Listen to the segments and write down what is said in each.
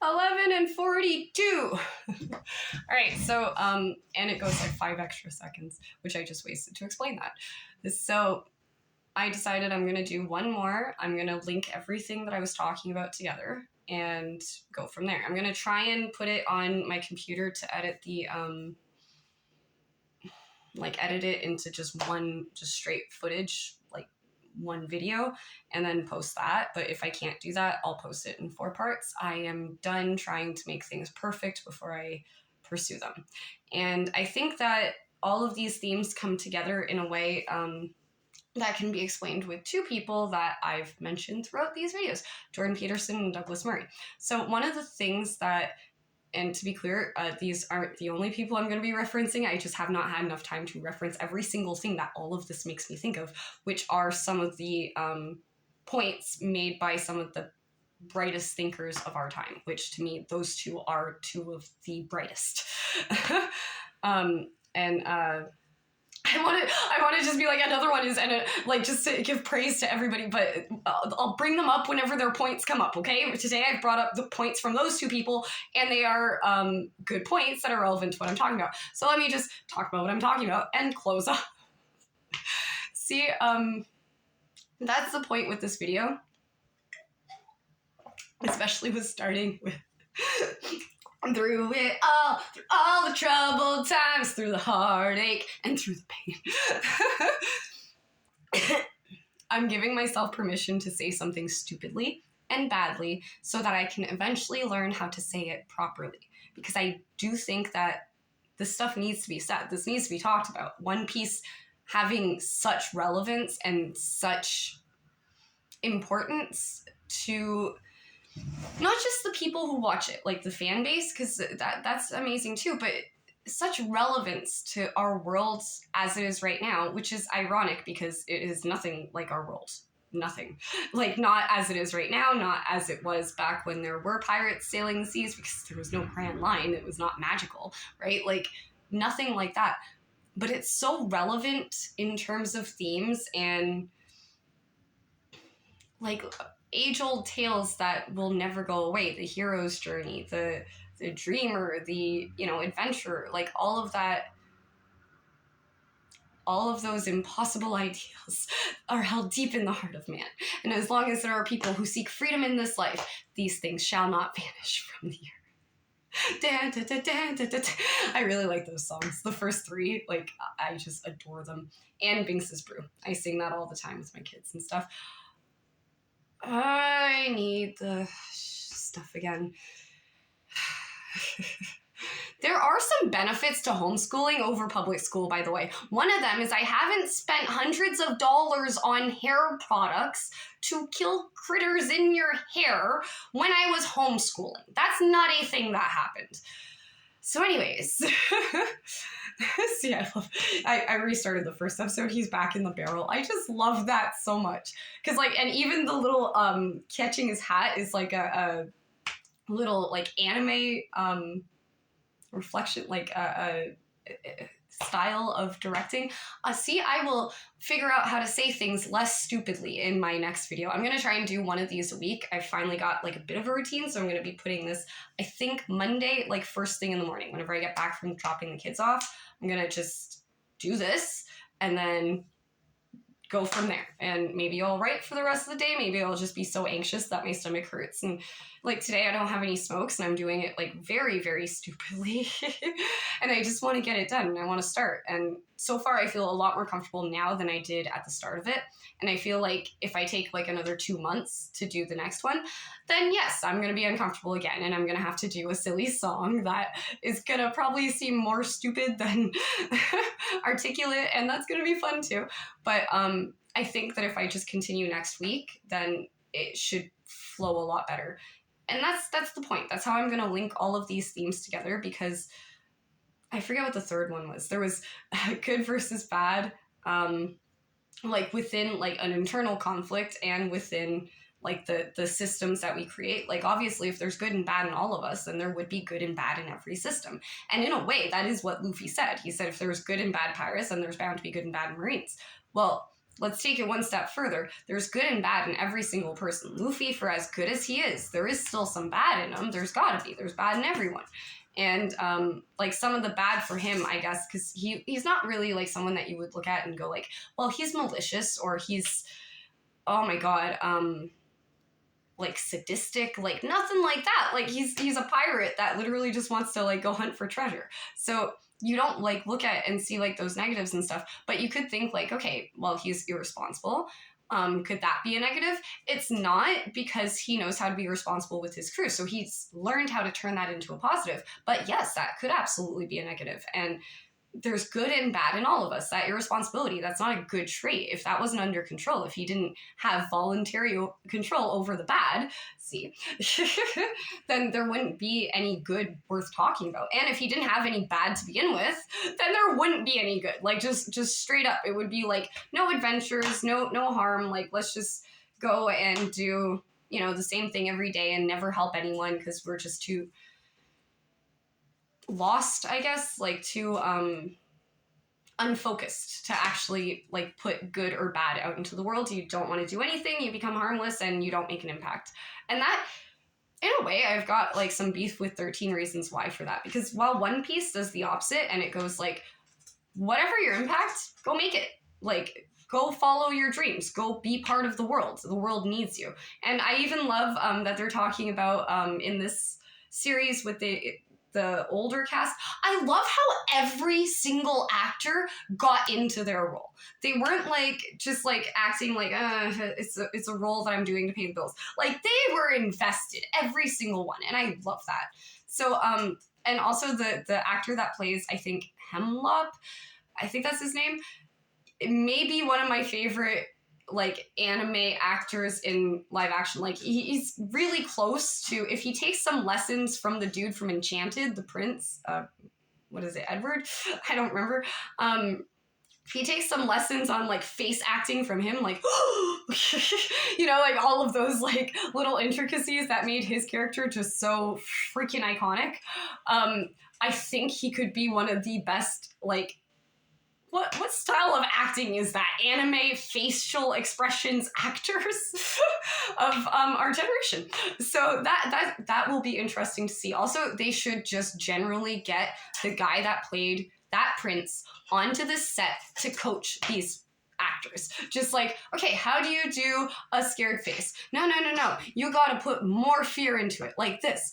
11:42. All right, so and it goes like 5 extra seconds, which I just wasted to explain that. So I decided I'm gonna do one more. I'm gonna link everything that I was talking about together and go from there. I'm gonna try and put it on my computer to edit the edit it into just straight footage, like one video, and then post that. But if I can't do that, I'll post it in 4 parts. I am done trying to make things perfect before I pursue them. And I think that all of these themes come together in a way that can be explained with 2 people that I've mentioned throughout these videos, Jordan Peterson and Douglas Murray. So one of the things that, and to be clear, these aren't the only people I'm going to be referencing. I just have not had enough time to reference every single thing that all of this makes me think of, which are some of the points made by some of the brightest thinkers of our time, which to me, those 2 are 2 of the brightest. I want to just be like, another one is, and like, just to give praise to everybody, but I'll bring them up whenever their points come up, okay? Today I've brought up the points from those 2 people, and they are good points that are relevant to what I'm talking about. So let me just talk about what I'm talking about and close up. See, that's the point with this video, especially with starting with through all the troubled times, through the heartache and through the pain. I'm giving myself permission to say something stupidly and badly so that I can eventually learn how to say it properly. Because I do think that this stuff needs to be said. This needs to be talked about. One Piece having such relevance and such importance to not just the people who watch it, like the fan base, because that's amazing too, but such relevance to our world as it is right now, which is ironic because it is nothing like our world. Nothing. Like, not as it is right now, not as it was back when there were pirates sailing the seas, because there was no Grand Line. It was not magical, right? Like, nothing like that. But it's so relevant in terms of themes and, like, age-old tales that will never go away. The hero's journey, the dreamer, the, adventurer, like, all of that, all of those impossible ideals are held deep in the heart of man. And as long as there are people who seek freedom in this life, these things shall not vanish from the earth. Da, da, da, da, da, da, da. I really like those songs. The first 3, like, I just adore them. And Binks's Brew. I sing that all the time with my kids and stuff. I need the stuff again. There are some benefits to homeschooling over public school, by the way. One of them is I haven't spent hundreds of dollars on hair products to kill critters in your hair when I was homeschooling. That's not a thing that happened. So anyways, see, I restarted the first episode. He's back in the barrel. I just love that so much. Because, like, and even the little catching his hat is like a little, like, anime reflection, like a style of directing. See, I will figure out how to say things less stupidly in my next video. I'm going to try and do one of these a week. I finally got, like, a bit of a routine, so I'm going to be putting this, I think, Monday, like, first thing in the morning. Whenever I get back from dropping the kids off, I'm going to just do this and then go from there. And maybe I'll write for the rest of the day. Maybe I'll just be so anxious that my stomach hurts. And, like, today I don't have any smokes and I'm doing it, like, very, very stupidly. And I just want to get it done and I want to start. And so far I feel a lot more comfortable now than I did at the start of it. And I feel like if I take, like, another 2 months to do the next one, then yes, I'm going to be uncomfortable again. And I'm going to have to do a silly song that is going to probably seem more stupid than articulate. And that's going to be fun too. But I think that if I just continue next week, then it should flow a lot better. And that's the point. That's how I'm going to link all of these themes together, because I forget what the third one was. There was good versus bad, like within, like, an internal conflict and within, like, the systems that we create. Like, obviously, if there's good and bad in all of us, then there would be good and bad in every system. And in a way, that is what Luffy said. He said if there was good and bad pirates, then there's bound to be good and bad Marines. Well, let's take it one step further. There's good and bad in every single person. Luffy, for as good as he is, there is still some bad in him. There's gotta be. There's bad in everyone. And like some of the bad for him, I guess, because he's not really like someone that you would look at and go like, well, he's malicious, or he's, oh my god, like sadistic, like nothing like that. Like he's a pirate that literally just wants to like go hunt for treasure. So you don't like look at and see like those negatives and stuff, but you could think like, okay, well, he's irresponsible. Could that be a negative? It's not, because he knows how to be responsible with his crew. So he's learned how to turn that into a positive. But yes, that could absolutely be a negative. And there's good and bad in all of us. That irresponsibility, that's not a good trait. If that wasn't under control, if he didn't have voluntary control over the bad, then there wouldn't be any good worth talking about. And if he didn't have any bad to begin with, then there wouldn't be any good. Like just straight up, it would be like no adventures, no harm. Like let's just go and do, you know, the same thing every day and never help anyone because we're just too lost, I guess, like too unfocused to actually like put good or bad out into the world. You don't want to do anything, you become harmless, and you don't make an impact. And that, in a way, I've got like some beef with 13 Reasons Why for that, because while One Piece does the opposite and it goes like, whatever your impact, go make it. Like, go follow your dreams. Go be part of the world. The world needs you. And I even love that they're talking about in this series with the older cast. I love how every single actor got into their role. They weren't like just like acting like it's a role that I'm doing to pay the bills. Like they were invested, every single one, and I love that. So and also the actor that plays, I think, Hemlop, I think that's his name, it may be one of my favorite like anime actors in live action. Like he's really close to, if he takes some lessons from the dude from Enchanted, the prince, what is it, Edward? I don't remember. If he takes some lessons on like face acting from him, like, you know, like all of those like little intricacies that made his character just so freaking iconic. I think he could be one of the best, like, what style of acting is that? Anime facial expressions actors of our generation. So that will be interesting to see. Also, they should just generally get the guy that played that prince onto the set to coach these actors. Just like, okay, how do you do a scared face? No. You gotta put more fear into it. Like this.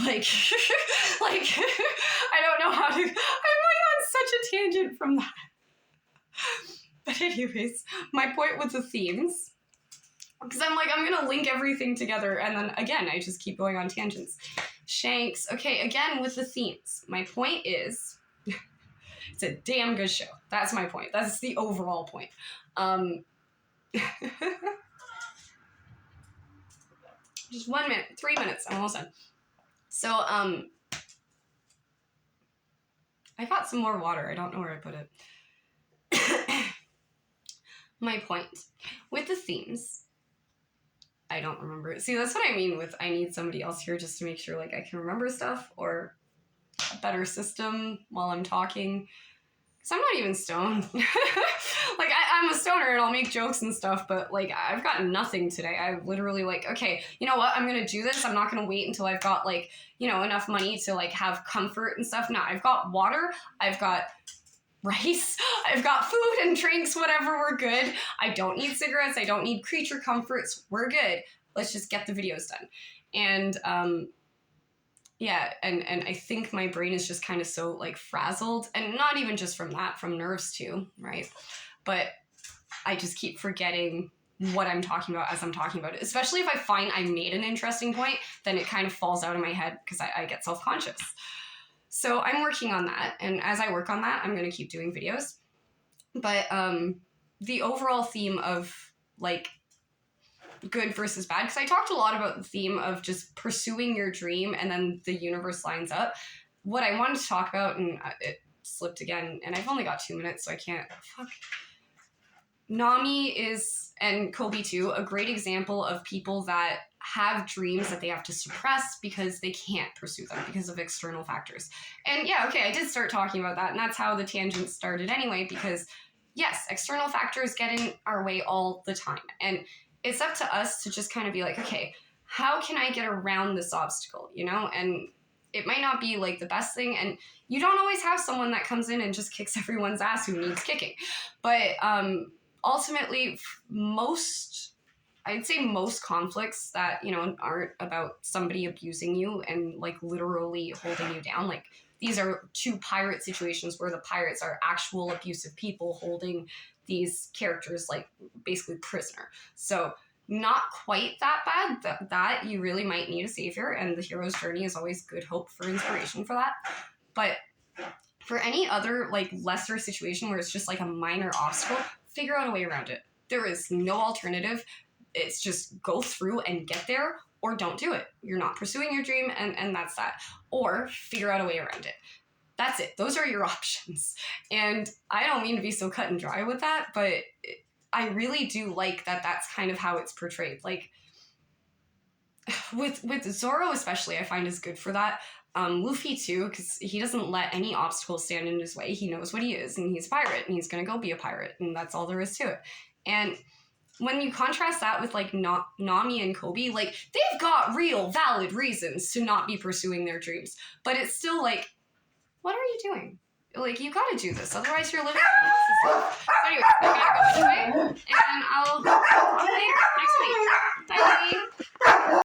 like I don't know how to, I'm like on such a tangent from that. But anyways, my point with the themes, because I'm like, I'm gonna link everything together, and then again I just keep going on tangents. Shanks. Okay, again with the themes, my point is it's a damn good show. That's my point. That's the overall point. Just 1 minute, 3 minutes, I'm almost done. So, I got some more water. I don't know where I put it. My point with the themes, I don't remember it. See, that's what I mean with I need somebody else here just to make sure like I can remember stuff, or a better system while I'm talking. Because I'm not even stoned. Like, I'm a stoner and I'll make jokes and stuff, but, like, I've got nothing today. I'm literally like, okay, you know what? I'm going to do this. I'm not going to wait until I've got, like, you know, enough money to, like, have comfort and stuff. No, I've got water. I've got rice. I've got food and drinks, whatever. We're good. I don't need cigarettes. I don't need creature comforts. We're good. Let's just get the videos done. And, yeah, and I think my brain is just kind of so, like, frazzled, and not even just from that, from nerves too, right? But I just keep forgetting what I'm talking about as I'm talking about it. Especially if I find I made an interesting point, then it kind of falls out of my head because I get self-conscious. So I'm working on that, and as I work on that, I'm going to keep doing videos. But the overall theme of, like, good versus bad, because I talked a lot about the theme of just pursuing your dream and then the universe lines up. What I wanted to talk about, and it slipped again, and I've only got 2 minutes, so I can't, Nami is, and Kobe too, a great example of people that have dreams that they have to suppress because they can't pursue them because of external factors. And yeah, okay, I did start talking about that, and that's how the tangent started anyway, because yes, external factors get in our way all the time. And it's up to us to just kind of be like, okay, how can I get around this obstacle, you know? And it might not be like the best thing. And you don't always have someone that comes in and just kicks everyone's ass who needs kicking. But ultimately, I'd say most conflicts that, you know, aren't about somebody abusing you and like literally holding you down. Like these are two pirate situations where the pirates are actual abusive people holding these characters like basically prisoner. So not quite that bad. That you really might need a savior, and the hero's journey is always good hope for inspiration for that. But for any other like lesser situation where it's just like a minor obstacle, figure out a way around it. There is no alternative. It's just go through and get there, or don't do it. You're not pursuing your dream, and that's that. Or figure out a way around it. That's it. Those are your options. And I don't mean to be so cut and dry with that, but I really do like that that's kind of how it's portrayed. Like, with Zoro especially, I find is good for that. Luffy too, because he doesn't let any obstacles stand in his way. He knows what he is, and he's a pirate, and he's gonna go be a pirate, and that's all there is to it. And when you contrast that with like Nami and Kobe, like they've got real valid reasons to not be pursuing their dreams, but it's still like, what are you doing? Like, you gotta do this, otherwise you're living someone else's life. So anyway, I gotta go anyway, and I'll see you next week. Bye.